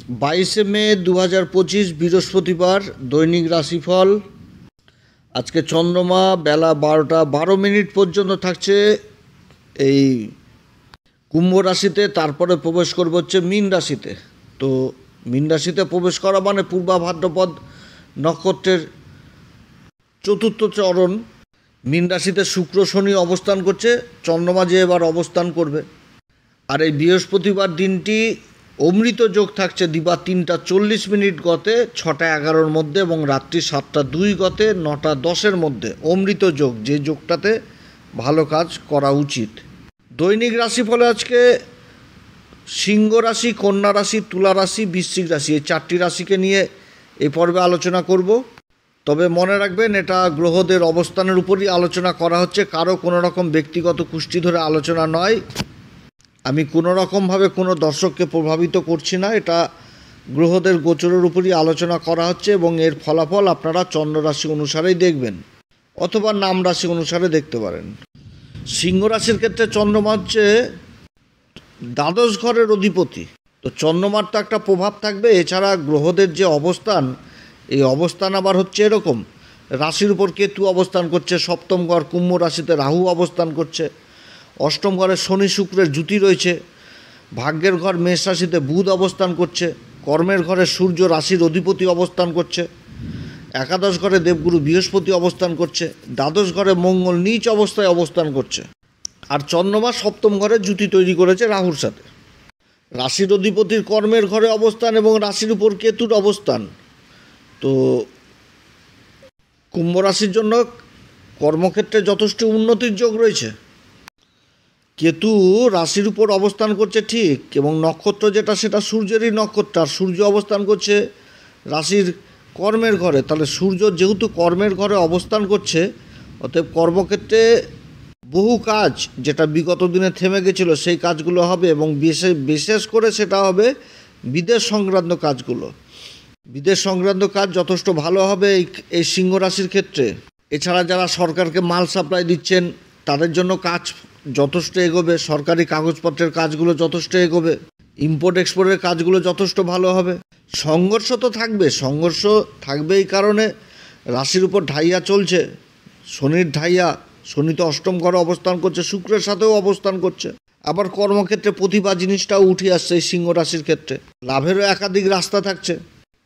22 মে 2025 বৃহস্পতিবার। দৈনিক রাশিফল। আজকে চন্দ্রমা বেলা 12টা 12 মিনিট পর্যন্ত থাকছে এই কুম্ভ রাশিতে, তারপরে প্রবেশ করবে হচ্ছে মীন রাশিতে। তো মীন রাশিতে প্রবেশ করা মানে পূর্বা ভাদ্রপদ নক্ষত্রের চতুর্থ চরণ। মীন রাশিতে শুক্র শনি অবস্থান করছে, চন্দ্রমা যে এবার অবস্থান করবে। আর এই বৃহস্পতিবার দিনটি অমৃত যোগ থাকছে দিবা 3টা 40 মিনিট গতে 6টা 11-র মধ্যে এবং রাত্রি 7টা 2 গতে 9টা 10-এর মধ্যে। অমৃত যোগ, যে যোগটাতে ভালো কাজ করা উচিত। দৈনিক রাশিফলে আজকে সিংহ রাশি, কন্যা রাশি, তুলা রাশি, বৃশ্চিক রাশি, এই 4টি রাশিকে নিয়ে এই পর্বে আলোচনা করব। তবে মনে রাখবেন, এটা গ্রহদের অবস্থানের উপরই আলোচনা করা হচ্ছে, কারো কোনো রকম ব্যক্তিগত কুষ্টি ধরে আলোচনা নয়। আমি কোনো রকমভাবে কোনো দর্শককে প্রভাবিত করছি না, এটা গ্রহদের গোচরের উপরই আলোচনা করা হচ্ছে এবং এর ফলাফল আপনারা চন্দ্র রাশি অনুসারেই দেখবেন অথবা নাম রাশি অনুসারে দেখতে পারেন। সিংহ রাশির ক্ষেত্রে চন্দ্রমা হচ্ছে দ্বাদশ ঘরের অধিপতি, তো চন্দ্রমার তো একটা প্রভাব থাকবে। এছাড়া গ্রহদের যে অবস্থান, এই অবস্থান আবার হচ্ছে এরকম, রাশির উপর কেতু অবস্থান করছে, সপ্তম ঘর কুম্ভ রাশিতে রাহু অবস্থান করছে, অষ্টম ঘরে শনি শুক্রের জুতি রয়েছে, ভাগ্যের ঘর মেষ রাশিতে বুধ অবস্থান করছে, কর্মের ঘরে সূর্য রাশির অধিপতি অবস্থান করছে, একাদশ ঘরে দেবগুরু বৃহস্পতি অবস্থান করছে, দ্বাদশ ঘরে মঙ্গল নীচ অবস্থায় অবস্থান করছে, আর চন্দ্রমা সপ্তম ঘরে জুতি তৈরি করেছে রাহুর সাথে। রাশির অধিপতির কর্মের ঘরে অবস্থান এবং রাশির উপর কেতুর অবস্থান। তো কুম্ভ রাশির জন্য কর্মক্ষেত্রে যথেষ্ট উন্নতির যোগ রয়েছে। কেতু রাশির উপর অবস্থান করছে ঠিক, এবং নক্ষত্র যেটা সেটা সূর্যেরই নক্ষত্র, আর সূর্য অবস্থান করছে রাশির কর্মের ঘরে। তাহলে সূর্য যেহেতু কর্মের ঘরে অবস্থান করছে, অতএব কর্মক্ষেত্রে বহু কাজ যেটা বিগত দিনে থেমে গেছিলো সেই কাজগুলো হবে, এবং বিশেষ করে সেটা হবে বিদেশ সংক্রান্ত কাজগুলো। বিদেশ সংক্রান্ত কাজ যথেষ্ট ভালো হবে এই সিংহ রাশির ক্ষেত্রে। এছাড়া যারা সরকারকে মাল সাপ্লাই দিচ্ছেন তাদের জন্য কাজ যথেষ্ট এগোবে, সরকারি কাগজপত্রের কাজগুলো যথেষ্ট এগোবে, ইম্পোর্ট এক্সপোর্টের কাজগুলো যথেষ্ট ভালো হবে। সংঘর্ষ তো থাকবে, সংঘর্ষ থাকবে এই কারণে রাশির উপর ঢাইয়া চলছে, শনির ঢাইয়া। শনি তো অষ্টম ঘরে অবস্থান করছে, শুক্রের সাথেও অবস্থান করছে। আবার কর্মক্ষেত্রে প্রতিভা জিনিসটাও উঠে আসছে এই সিংহ রাশির ক্ষেত্রে। লাভেরও একাধিক রাস্তা থাকছে।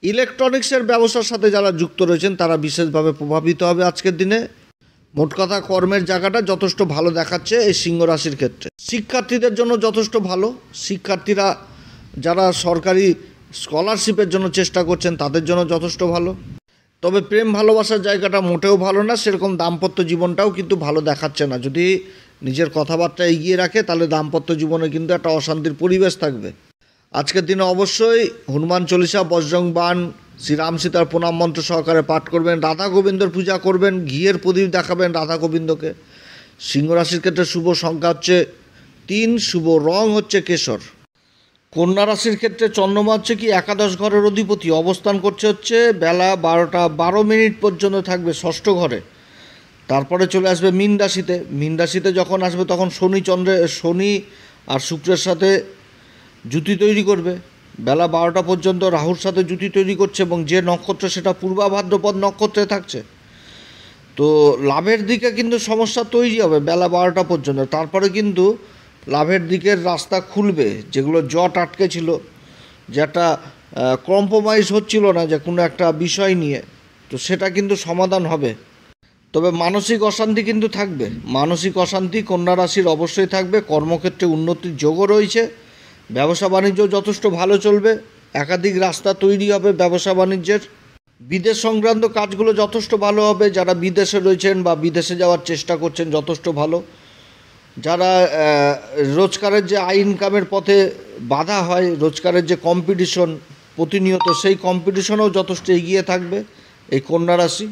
ইলেকট্রনিক্সের ব্যবসার সাথে যারা যুক্ত রয়েছেন তারা বিশেষভাবে প্রভাবিত হবে আজকের দিনে। মোট কথা কর্মের জায়গাটা যথেষ্ট ভালো দেখাচ্ছে এই সিংহ রাশির ক্ষেত্রে। শিক্ষার্থীদের জন্য যথেষ্ট ভালো। শিক্ষার্থীরা যারা সরকারি স্কলারশিপের জন্য চেষ্টা করছেন তাদের জন্য যথেষ্ট ভালো। তবে প্রেম ভালোবাসার জায়গাটা মোটেও ভালো না, সেরকম দাম্পত্য জীবনটাও কিন্তু ভালো দেখাচ্ছে না। যদি নিজের কথাবার্তা এগিয়ে রাখে তাহলে দাম্পত্য জীবনে কিন্তু একটা অশান্তির পরিবেশ থাকবে। আজকের দিনে অবশ্যই হনুমান চল্লিশা, বজরং বাণ, শ্রীরাম সীতার প্রণাম মন্ত্র সহকারে পাঠ করবেন, রাধা গোবিন্দর পূজা করবেন, ঘিয়ের প্রদীপ দেখাবেন রাধা গোবিন্দকে। সিংহ রাশির ক্ষেত্রে শুভ সংখ্যা হচ্ছে 3, শুভ রং হচ্ছে কেশর। কন্যা রাশির ক্ষেত্রে চন্দ্রমা হচ্ছে কি একাদশ ঘরের অধিপতি, অবস্থান করছে হচ্ছে বেলা 12টা 12 মিনিট পর্যন্ত থাকবে ষষ্ঠ ঘরে। তারপরে চলে আসবে মীন রাশিতে। মীন রাশিতে যখন আসবে তখন শনি আর শুক্রের সাথে জুতি তৈরি করবে। বেলা 12টা পর্যন্ত রাহুর সাথে জুতি তৈরি করছে, এবং যে নক্ষত্র সেটা পূর্বা ভাদ্রপদ নক্ষত্রে থাকছে। তো লাভের দিকে কিন্তু সমস্যা তৈরি হবে বেলা 12টা পর্যন্ত। তারপরে কিন্তু লাভের দিকের রাস্তা খুলবে। যেগুলো জট আটকে ছিল, যে একটা কম্প্রোমাইজ হচ্ছিল না যে কোনো একটা বিষয় নিয়ে, তো সেটা কিন্তু সমাধান হবে। তবে মানসিক অশান্তি কিন্তু থাকবে। মানসিক অশান্তি কন্যা রাশির অবশ্যই থাকবে। কর্মক্ষেত্রে উন্নতির যোগও রয়েছে। ব্যবসা বাণিজ্য যথেষ্ট ভালো চলবে, একাধিক রাস্তা তৈরি হবে ব্যবসা বাণিজ্যের। বিদেশ সংক্রান্ত কাজগুলো যথেষ্ট ভালো হবে। যারা বিদেশে রয়েছেন বা বিদেশে যাওয়ার চেষ্টা করছেন যথেষ্ট ভালো। যারা রোজগারের যে ইনকামের পথে বাধা হয়, রোজগারের যে কম্পিটিশন প্রতিনিয়ত, সেই কম্পিটিশনেও যথেষ্ট এগিয়ে থাকবে এই কন্যা রাশি।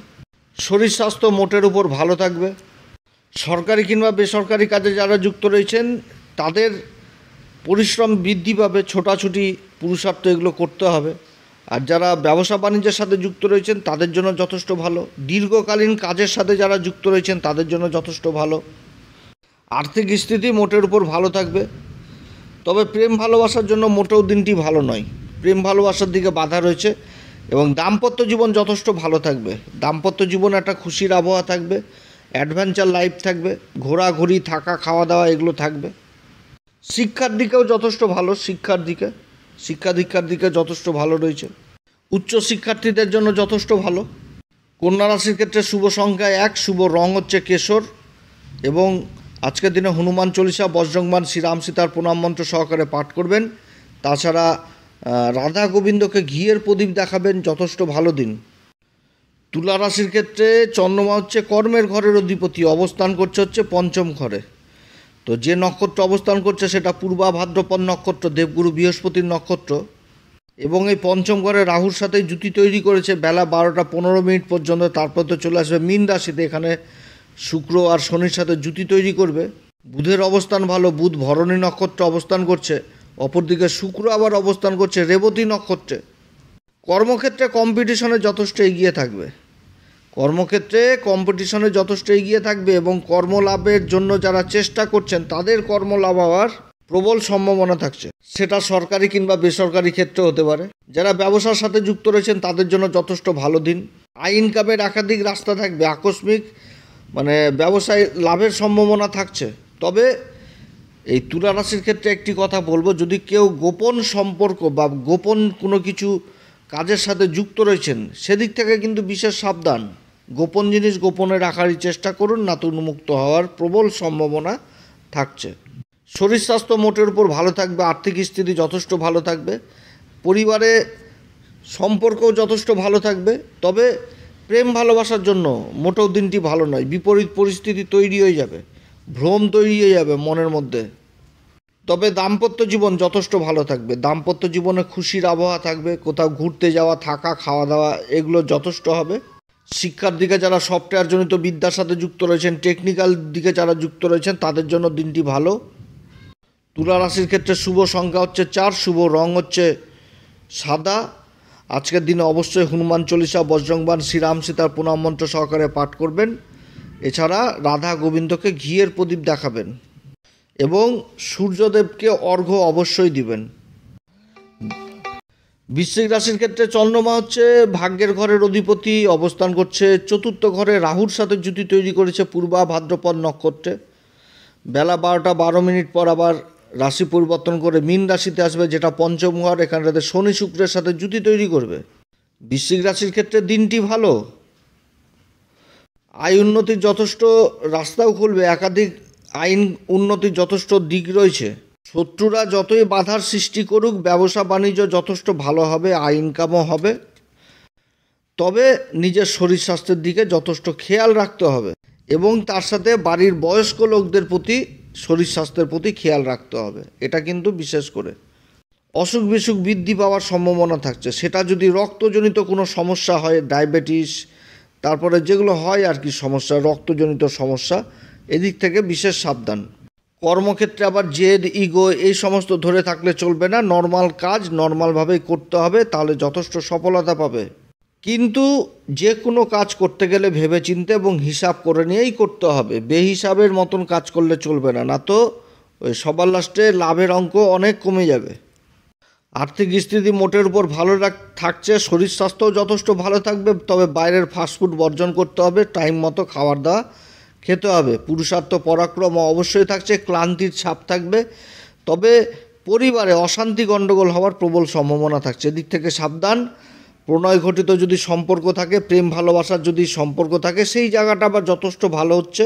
শরীর স্বাস্থ্য মোটের উপর ভালো থাকবে। সরকারি কিংবা বেসরকারি কাজে যারা যুক্ত রয়েছেন তাদের পরিশ্রম বৃদ্ধি পাবে, ছোটাছুটি পুরুষার্থ এগুলো করতে হবে। আর যারা ব্যবসা বাণিজ্যের সাথে যুক্ত রয়েছেন তাদের জন্য যথেষ্ট ভালো। দীর্ঘকালীন কাজের সাথে যারা যুক্ত রয়েছেন তাদের জন্য যথেষ্ট ভালো। আর্থিক স্থিতি মোটের উপর ভালো থাকবে। তবে প্রেম ভালোবাসার জন্য মোটেও দিনটি ভালো নয়। প্রেম ভালোবাসার দিকে বাধা রয়েছে এবং দাম্পত্য জীবন যথেষ্ট ভালো থাকবে। দাম্পত্য জীবন একটা খুশির আবহাওয়া থাকবে, অ্যাডভেঞ্চার লাইফ থাকবে, ঘোরাঘুরি, থাকা, খাওয়া দাওয়া এগুলো থাকবে। শিক্ষার দিকেও যথেষ্ট ভালো, শিক্ষা দীক্ষার দিকে যথেষ্ট ভালো রয়েছে। উচ্চ শিক্ষার্থীদের জন্য যথেষ্ট ভালো। কন্যা রাশির ক্ষেত্রে শুভ সংখ্যা 1, শুভ রং হচ্ছে কেশর এবং আজকের দিনে হনুমান চল্লিশা, বজরংবাণ, শ্রীরাম সীতার প্রণাম মন্ত্র সহকারে পাঠ করবেন। তাছাড়া রাধা গোবিন্দকে ঘিয়ের প্রদীপ দেখাবেন, যথেষ্ট ভালো দিন। তুলা রাশির ক্ষেত্রে চন্দ্রমা হচ্ছে কর্মের ঘরের অধিপতি, অবস্থান করছে হচ্ছে পঞ্চম ঘরে। তো যে নক্ষত্র অবস্থান করছে সেটা পূর্বা ভাদ্রপদ নক্ষত্র, দেবগুরু বৃহস্পতির নক্ষত্র এবং এই পঞ্চম ঘরে রাহুর সাথে জুতি তৈরি করেছে বেলা 12টা 15 পর্যন্ত। তারপর তো চলে আসবে মীন রাশিতে, এখানে শুক্র আর শনির সাথে জুতি তৈরি করবে। বুধের অবস্থান ভালো, বুধ ভরণী নক্ষত্রে অবস্থান করছে, অপরদিকে শুক্র আবার অবস্থান করছে রেবতী নক্ষত্রে। কর্মক্ষেত্রে কম্পিটিশনে যথেষ্ট এগিয়ে থাকবে এবং কর্মলাভের জন্য যারা চেষ্টা করছেন তাদের কর্মলাভ হওয়ার প্রবল সম্ভাবনা থাকছে। সেটা সরকারি কিংবা বেসরকারি ক্ষেত্রে হতে পারে। যারা ব্যবসার সাথে যুক্ত রয়েছেন তাদের জন্য যথেষ্ট ভালো দিন। আয় ইনকামের একাধিক রাস্তা থাকবে, আকস্মিক ব্যবসায় লাভের সম্ভাবনা থাকছে। তবে এই তুলা রাশির ক্ষেত্রে একটি কথা বলবো, যদি কেউ গোপন সম্পর্ক বা গোপন কোনো কিছু কাজের সাথে যুক্ত রয়েছেন সেদিক থেকে কিন্তু বিশেষ সাবধান। গোপন জিনিস গোপনে রাখারই চেষ্টা করুন, না তো উন্মুক্ত হওয়ার প্রবল সম্ভাবনা থাকছে। শরীর স্বাস্থ্য মোটের উপর ভালো থাকবে, আর্থিক স্থিতি যথেষ্ট ভালো থাকবে, পরিবারে সম্পর্কও যথেষ্ট ভালো থাকবে। তবে প্রেম ভালোবাসার জন্য মোটেও দিনটি ভালো নয়, বিপরীত পরিস্থিতি তৈরি হয়ে যাবে, ভ্রম তৈরি হয়ে যাবে মনের মধ্যে। তবে দাম্পত্য জীবন যথেষ্ট ভালো থাকবে, দাম্পত্য জীবনে খুশির আবহাওয়া থাকবে, কোথাও ঘুরতে যাওয়া, থাকা, খাওয়া দাওয়া এগুলো যথেষ্ট হবে। শিক্ষার দিকে যারা সফটওয়্যার জনিত বিদ্যার সাথে যুক্ত রয়েছেন, টেকনিক্যাল দিকে যারা যুক্ত রয়েছেন তাদের জন্য দিনটি ভালো। তুলা রাশির ক্ষেত্রে শুভ সংখ্যা হচ্ছে 4, শুভ রং হচ্ছে সাদা। আজকের দিনে অবশ্যই হনুমান চল্লিশা, বজরংবাণ, শ্রীরাম সীতার প্রণাম মন্ত্র সহকারে পাঠ করবেন। এছাড়া রাধা গোবিন্দকে ঘিয়ের প্রদীপ দেখাবেন এবং সূর্যদেবকে অর্ঘ্য অবশ্যই দিবেন। বৃশ্চিক রাশির ক্ষেত্রে চন্দ্রমা হচ্ছে ভাগ্যের ঘরের অধিপতি, অবস্থান করছে চতুর্থ ঘরে, রাহুর সাথে জুতি তৈরি করেছে পূর্বা ভাদ্রপদ নক্ষত্রে। বেলা 12টা 12 পর আবার রাশি পরিবর্তন করে মীন রাশিতে আসবে, যেটা পঞ্চম ঘর। এখানটাতে শনি শুক্রের সাথে জুতি তৈরি করবে। বৃশ্চিক রাশির ক্ষেত্রে দিনটি ভালো, আয় উন্নতির যথেষ্ট রাস্তাও খুলবে, একাধিক আইন উন্নতির যথেষ্ট দিক রয়েছে। শত্রুরা যতই বাধার সৃষ্টি করুক, ব্যবসা বাণিজ্য যথেষ্ট ভালো হবে, আয় ইনকামও হবে। তবে নিজের শরীর স্বাস্থ্যের দিকে যথেষ্ট খেয়াল রাখতে হবে এবং তার সাথে বাড়ির বয়স্ক লোকদের প্রতি শরীর স্বাস্থ্যের প্রতি খেয়াল রাখতে হবে। এটা কিন্তু বিশেষ করে অসুখ বিসুখ বৃদ্ধি পাওয়ার সম্ভাবনা থাকছে। সেটা যদি রক্তজনিত কোনো সমস্যা হয়, ডায়াবেটিস, তারপরে যেগুলো হয় আর কি সমস্যা, রক্তজনিত সমস্যা, এদিক থেকে বিশেষ সাবধান। কর্মক্ষেত্রে আবার জেদ, ইগো এই সমস্ত ধরে থাকলে চলবে না। নর্মাল কাজ নর্মালভাবেই করতে হবে, তাহলে যথেষ্ট সফলতা পাবে। কিন্তু যে কোনো কাজ করতে গেলে ভেবেচিন্তে এবং হিসাব করে নিয়েই করতে হবে, বেহিসাবের মতন কাজ করলে চলবে না, না তো ওই সবার লাস্টে লাভের অঙ্ক অনেক কমে যাবে। আর্থিক স্থিতি মোটের উপর ভালো থাকছে, শরীর স্বাস্থ্যও যথেষ্ট ভালো থাকবে। তবে বাইরের ফাস্টফুড বর্জন করতে হবে, টাইম মতো খাবার দাওয়া খেতে হবে। পুরুষার্থ পরাক্রম অবশ্যই থাকছে, ক্লান্তির ছাপ থাকবে। তবে পরিবারে অশান্তি গণ্ডগোল হওয়ার প্রবল সম্ভাবনা থাকছে, এদিক থেকে সাবধান। প্রণয় ঘটিত যদি সম্পর্ক থাকে, প্রেম ভালোবাসার যদি সম্পর্ক থাকে, সেই জায়গাটা আবার যথেষ্ট ভালো হচ্ছে।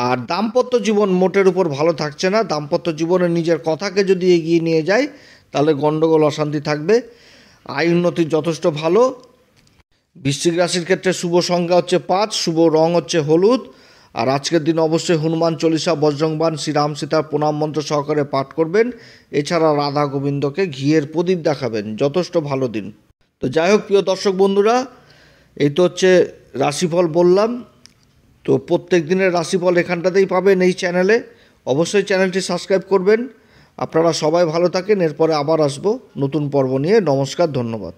আর দাম্পত্য জীবন মোটের উপর ভালো থাকছে না। দাম্পত্য জীবনে নিজের কথাকে যদি এগিয়ে নিয়ে যায় তাহলে গণ্ডগোল অশান্তি থাকবে। আয় উন্নতির যথেষ্ট ভালো। বৃশ্চিক রাশির ক্ষেত্রে শুভ সংখ্যা হচ্ছে 5, শুভ রং হচ্ছে হলুদ। আর আজকের দিন অবশ্যই হনুমান চল্লিশা, বজরংবাণ, শ্রীরাম সীতার প্রণাম মন্ত্র সহকারে পাঠ করবেন। এছাড়া রাধা গোবিন্দকে ঘিয়ের প্রদীপ দেখাবেন, যথেষ্ট ভালো দিন। তো যাই হোক প্রিয় দর্শক বন্ধুরা, এই তো হচ্ছে রাশিফল বললাম। তো প্রত্যেক দিনের রাশিফল এখানটাতেই পাবেন এই চ্যানেলে। অবশ্যই চ্যানেলটি সাবস্ক্রাইব করবেন। আপনারা সবাই ভালো থাকেন। এরপরে আবার আসবো নতুন পর্ব নিয়ে। নমস্কার, ধন্যবাদ।